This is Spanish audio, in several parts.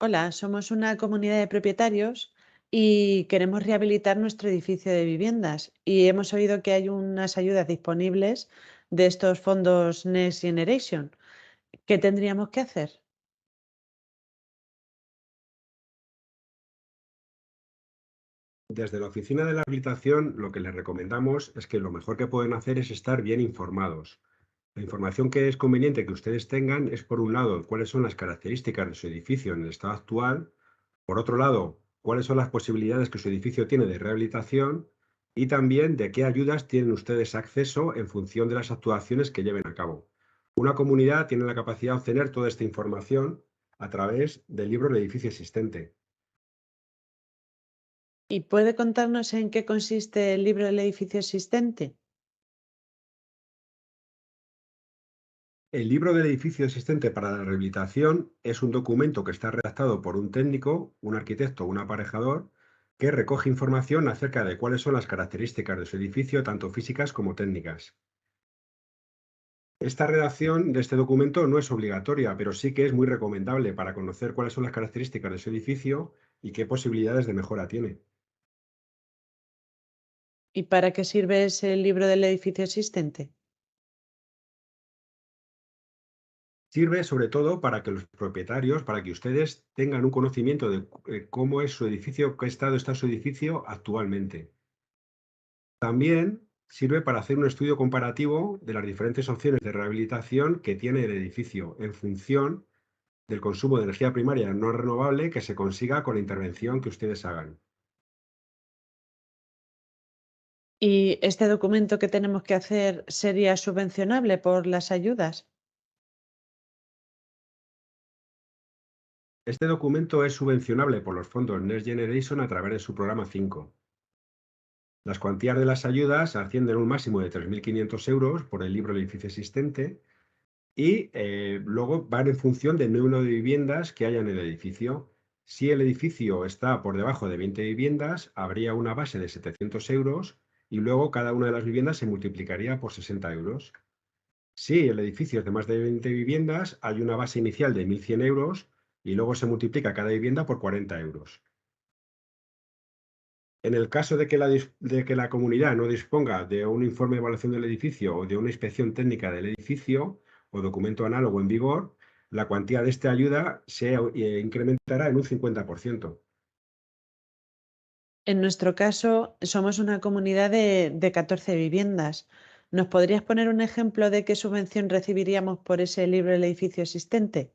Hola, somos una comunidad de propietarios y queremos rehabilitar nuestro edificio de viviendas y hemos oído que hay unas ayudas disponibles de estos fondos Next Generation. ¿Qué tendríamos que hacer? Desde la oficina de la habilitación, lo que les recomendamos es que lo mejor que pueden hacer es estar bien informados. La información que es conveniente que ustedes tengan es, por un lado, cuáles son las características de su edificio en el estado actual, por otro lado, cuáles son las posibilidades que su edificio tiene de rehabilitación y también de qué ayudas tienen ustedes acceso en función de las actuaciones que lleven a cabo. Una comunidad tiene la capacidad de obtener toda esta información a través del libro del edificio existente. ¿Y puede contarnos en qué consiste el libro del edificio existente? El libro del edificio existente para la rehabilitación es un documento que está redactado por un técnico, un arquitecto o un aparejador, que recoge información acerca de cuáles son las características de su edificio, tanto físicas como técnicas. Esta redacción de este documento no es obligatoria, pero sí que es muy recomendable para conocer cuáles son las características de su edificio y qué posibilidades de mejora tiene. ¿Y para qué sirve ese libro del edificio existente? Sirve sobre todo para que los propietarios, para que ustedes tengan un conocimiento de cómo es su edificio, qué estado está su edificio actualmente. También sirve para hacer un estudio comparativo de las diferentes opciones de rehabilitación que tiene el edificio en función del consumo de energía primaria no renovable que se consiga con la intervención que ustedes hagan. ¿Y este documento que tenemos que hacer sería subvencionable por las ayudas? Este documento es subvencionable por los fondos Next Generation a través de su programa 5. Las cuantías de las ayudas ascienden a un máximo de 3.500 euros por el libro del edificio existente y luego van en función del número de viviendas que haya en el edificio. Si el edificio está por debajo de 20 viviendas, habría una base de 700 euros y luego cada una de las viviendas se multiplicaría por 60 euros. Si el edificio es de más de 20 viviendas, hay una base inicial de 1.100 euros y luego se multiplica cada vivienda por 40 euros. En el caso de que la comunidad no disponga de un informe de evaluación del edificio o de una inspección técnica del edificio o documento análogo en vigor, la cuantía de esta ayuda se incrementará en un 50%. En nuestro caso, somos una comunidad de 14 viviendas. ¿Nos podrías poner un ejemplo de qué subvención recibiríamos por ese libro del edificio existente?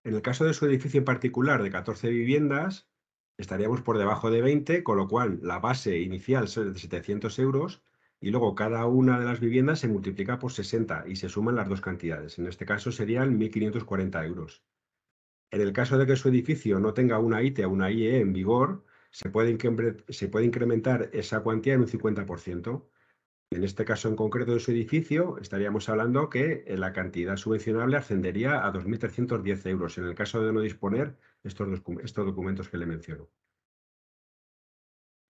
En el caso de su edificio en particular de 14 viviendas, estaríamos por debajo de 20, con lo cual la base inicial es de 700 euros y luego cada una de las viviendas se multiplica por 60 y se suman las dos cantidades. En este caso serían 1.540 euros. En el caso de que su edificio no tenga una ITE o una IE en vigor, se puede incrementar esa cuantía en un 50%. En este caso en concreto de su edificio, estaríamos hablando que la cantidad subvencionable ascendería a 2.310 euros en el caso de no disponer estos documentos que le menciono.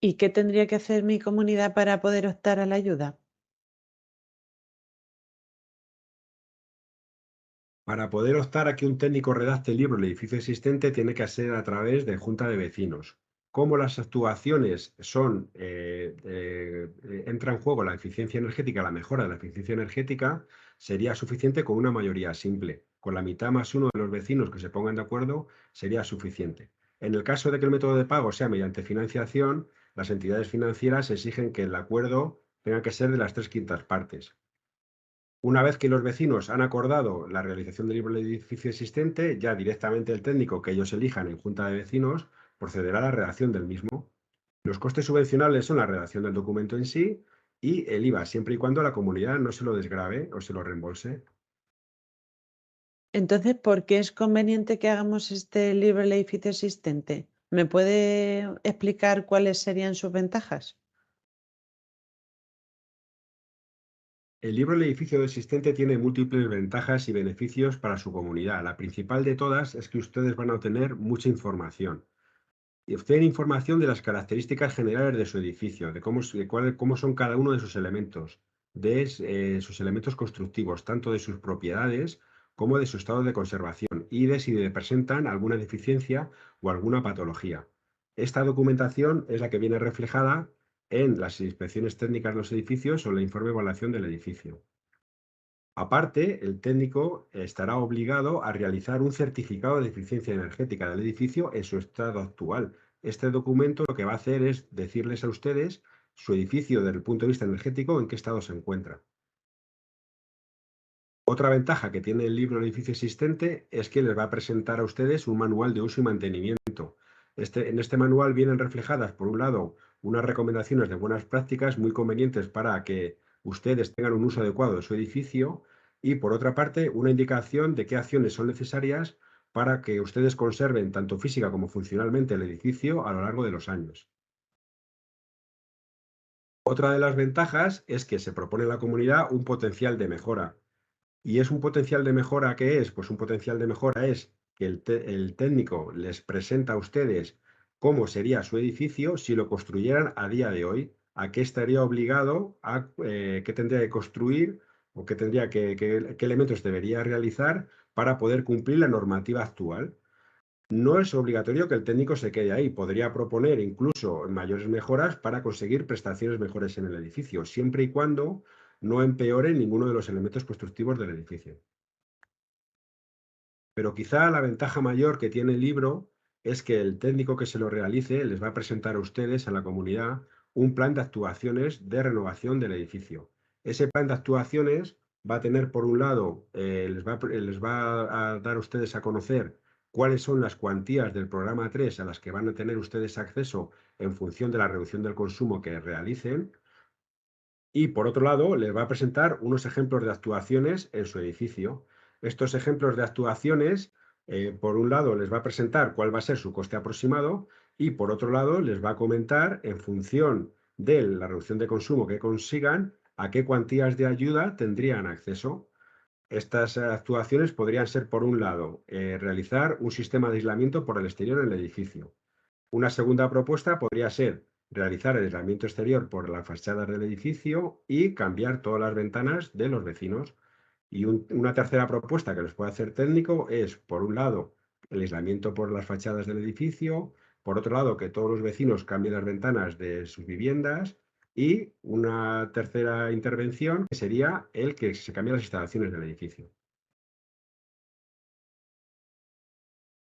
¿Y qué tendría que hacer mi comunidad para poder optar a la ayuda? Para poder optar a que un técnico redacte el libro del edificio existente, tiene que ser a través de junta de vecinos. Como las actuaciones entra en juego la eficiencia energética, la mejora de la eficiencia energética, sería suficiente con una mayoría simple. Con la mitad más uno de los vecinos que se pongan de acuerdo, sería suficiente. En el caso de que el método de pago sea mediante financiación, las entidades financieras exigen que el acuerdo tenga que ser de las 3/5 partes. Una vez que los vecinos han acordado la realización del libro del edificio existente, ya directamente el técnico que ellos elijan en junta de vecinos procederá a la redacción del mismo. Los costes subvencionables son la redacción del documento en sí y el IVA, siempre y cuando la comunidad no se lo desgrave o se lo reembolse. Entonces, ¿por qué es conveniente que hagamos este libro del edificio existente? ¿Me puede explicar cuáles serían sus ventajas? El libro del edificio existente tiene múltiples ventajas y beneficios para su comunidad. La principal de todas es que ustedes van a obtener mucha información. Y obtener información de las características generales de su edificio, cómo son cada uno de sus elementos, de sus elementos constructivos, tanto de sus propiedades como de su estado de conservación y de si le presentan alguna deficiencia o alguna patología. Esta documentación es la que viene reflejada en las inspecciones técnicas de los edificios o el informe de evaluación del edificio. Aparte, el técnico estará obligado a realizar un certificado de eficiencia energética del edificio en su estado actual. Este documento lo que va a hacer es decirles a ustedes su edificio desde el punto de vista energético en qué estado se encuentra. Otra ventaja que tiene el libro del edificio existente es que les va a presentar a ustedes un manual de uso y mantenimiento. En este manual vienen reflejadas, por un lado, unas recomendaciones de buenas prácticas muy convenientes para que ustedes tengan un uso adecuado de su edificio y, por otra parte, una indicación de qué acciones son necesarias para que ustedes conserven tanto física como funcionalmente el edificio a lo largo de los años. Otra de las ventajas es que se propone en la comunidad un potencial de mejora. ¿Y es un potencial de mejora qué es? Pues un potencial de mejora es que el técnico les presenta a ustedes cómo sería su edificio si lo construyeran a día de hoy, a qué estaría obligado, a qué tendría que construir o qué elementos debería realizar para poder cumplir la normativa actual. No es obligatorio que el técnico se quede ahí, podría proponer incluso mayores mejoras para conseguir prestaciones mejores en el edificio, siempre y cuando no empeore ninguno de los elementos constructivos del edificio. Pero quizá la ventaja mayor que tiene el libro es que el técnico que se lo realice les va a presentar a ustedes, a la comunidad, un plan de actuaciones de renovación del edificio. Ese plan de actuaciones va a tener, por un lado, les va a dar a ustedes a conocer cuáles son las cuantías del programa 3 a las que van a tener ustedes acceso en función de la reducción del consumo que realicen. Y por otro lado, les va a presentar unos ejemplos de actuaciones en su edificio. Estos ejemplos de actuaciones, por un lado, les va a presentar cuál va a ser su coste aproximado y por otro lado, les va a comentar en función de la reducción de consumo que consigan, a qué cuantías de ayuda tendrían acceso. Estas actuaciones podrían ser, por un lado, realizar un sistema de aislamiento por el exterior en el edificio. Una segunda propuesta podría ser realizar el aislamiento exterior por las fachadas del edificio y cambiar todas las ventanas de los vecinos. Y una tercera propuesta que les puede hacer técnico es, por un lado, el aislamiento por las fachadas del edificio, por otro lado, que todos los vecinos cambien las ventanas de sus viviendas y una tercera intervención que sería el que se cambien las instalaciones del edificio.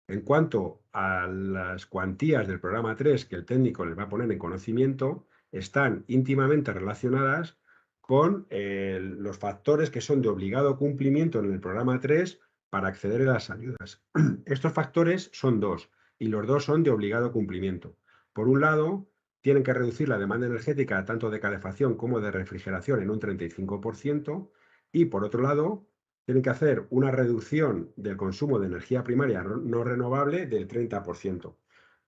En cuanto a las cuantías del programa 3 que el técnico les va a poner en conocimiento, están íntimamente relacionadas con los factores que son de obligado cumplimiento en el programa 3 para acceder a las ayudas. Estos factores son dos y los dos son de obligado cumplimiento. Por un lado, tienen que reducir la demanda energética tanto de calefacción como de refrigeración en un 35% y por otro lado, tienen que hacer una reducción del consumo de energía primaria no renovable del 30%.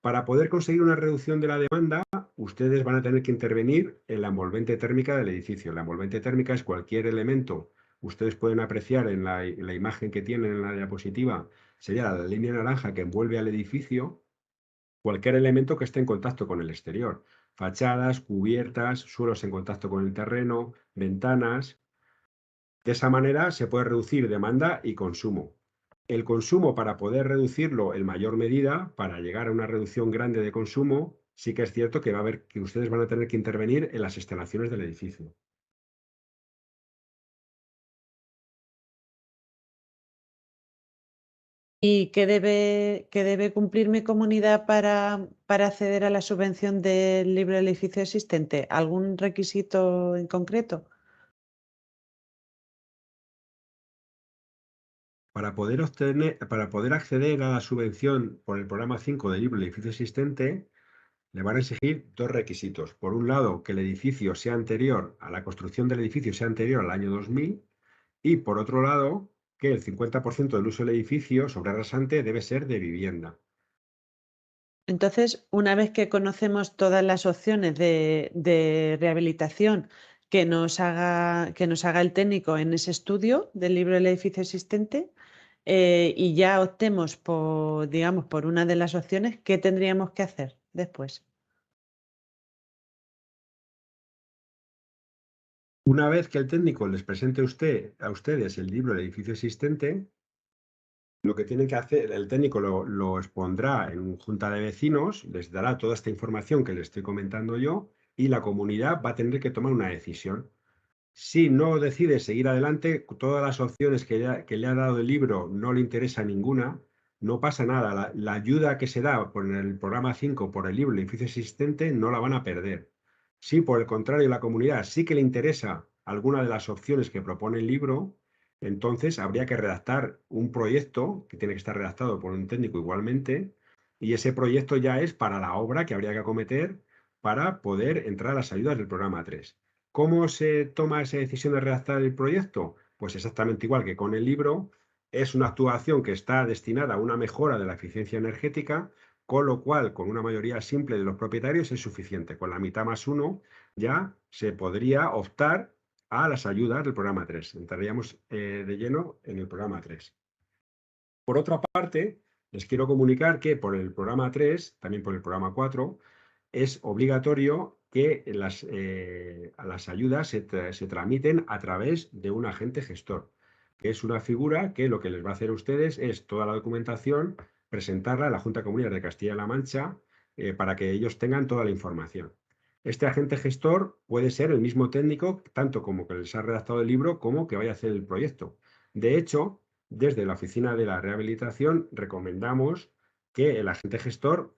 Para poder conseguir una reducción de la demanda, ustedes van a tener que intervenir en la envolvente térmica del edificio. La envolvente térmica es cualquier elemento. Ustedes pueden apreciar en la imagen que tienen en la diapositiva, sería la línea naranja que envuelve al edificio, cualquier elemento que esté en contacto con el exterior. Fachadas, cubiertas, suelos en contacto con el terreno, ventanas. De esa manera se puede reducir demanda y consumo. El consumo, para poder reducirlo en mayor medida, para llegar a una reducción grande de consumo, sí que es cierto que va a haber que ustedes van a tener que intervenir en las instalaciones del edificio. ¿Y qué debe cumplir mi comunidad para acceder a la subvención del libre edificio existente? ¿Algún requisito en concreto? Para poder acceder a la subvención por el programa 5 del libro del edificio existente, le van a exigir dos requisitos. Por un lado, que el edificio sea anterior a la construcción del edificio sea anterior al año 2000 y por otro lado, que el 50% del uso del edificio sobre rasante debe ser de vivienda. Entonces, una vez que conocemos todas las opciones de rehabilitación que nos haga el técnico en ese estudio del libro del edificio existente, y ya optemos por, digamos, por una de las opciones, ¿qué tendríamos que hacer después? Una vez que el técnico les presente a ustedes el libro del edificio existente, lo que tienen que hacer, el técnico lo expondrá en junta de vecinos, les dará toda esta información que les estoy comentando yo y la comunidad va a tener que tomar una decisión. Si no decide seguir adelante, todas las opciones que le ha dado el libro no le interesa ninguna, no pasa nada. La ayuda que se da por el programa 5 por el libro El edificio existente no la van a perder. Si por el contrario la comunidad sí que le interesa alguna de las opciones que propone el libro, entonces habría que redactar un proyecto que tiene que estar redactado por un técnico igualmente, y ese proyecto ya es para la obra que habría que acometer para poder entrar a las ayudas del programa 3. ¿Cómo se toma esa decisión de redactar el proyecto? Pues exactamente igual que con el libro, es una actuación que está destinada a una mejora de la eficiencia energética, con lo cual, con una mayoría simple de los propietarios es suficiente. Con la mitad más uno ya se podría optar a las ayudas del programa 3. Entraríamos de lleno en el programa 3. Por otra parte, les quiero comunicar que por el programa 3, también por el programa 4, es obligatorio que las ayudas se tramiten a través de un agente gestor, que es una figura que lo que les va a hacer a ustedes es toda la documentación, presentarla a la Junta Comunal de Castilla-La Mancha para que ellos tengan toda la información. Este agente gestor puede ser el mismo técnico, tanto como que les ha redactado el libro, como que vaya a hacer el proyecto. De hecho, desde la Oficina de la Rehabilitación recomendamos que el agente gestor,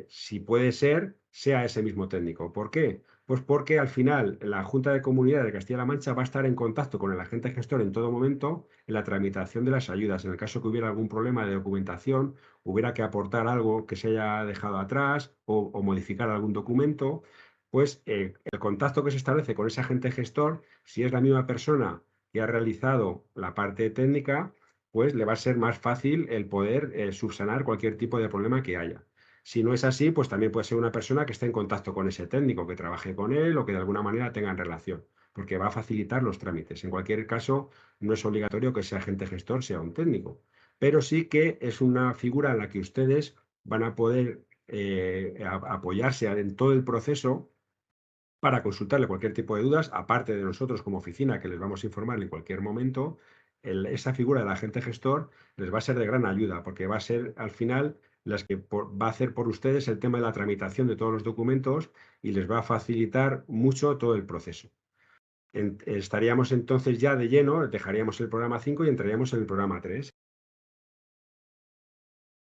si puede ser, sea ese mismo técnico. ¿Por qué? Pues porque al final la Junta de Comunidad de Castilla-La Mancha va a estar en contacto con el agente gestor en todo momento en la tramitación de las ayudas. En el caso que hubiera algún problema de documentación, hubiera que aportar algo que se haya dejado atrás o modificar algún documento, pues el contacto que se establece con ese agente gestor, si es la misma persona que ha realizado la parte técnica, pues le va a ser más fácil el poder subsanar cualquier tipo de problema que haya. Si no es así, pues también puede ser una persona que esté en contacto con ese técnico, que trabaje con él o que de alguna manera tengan relación, porque va a facilitar los trámites. En cualquier caso, no es obligatorio que ese agente gestor sea un técnico, pero sí que es una figura en la que ustedes van a poder apoyarse en todo el proceso para consultarle cualquier tipo de dudas, aparte de nosotros como oficina que les vamos a informar en cualquier momento. Esa figura del agente gestor les va a ser de gran ayuda porque va a ser al final las que va a hacer por ustedes el tema de la tramitación de todos los documentos y les va a facilitar mucho todo el proceso. Estaríamos entonces ya de lleno, dejaríamos el programa 5 y entraríamos en el programa 3.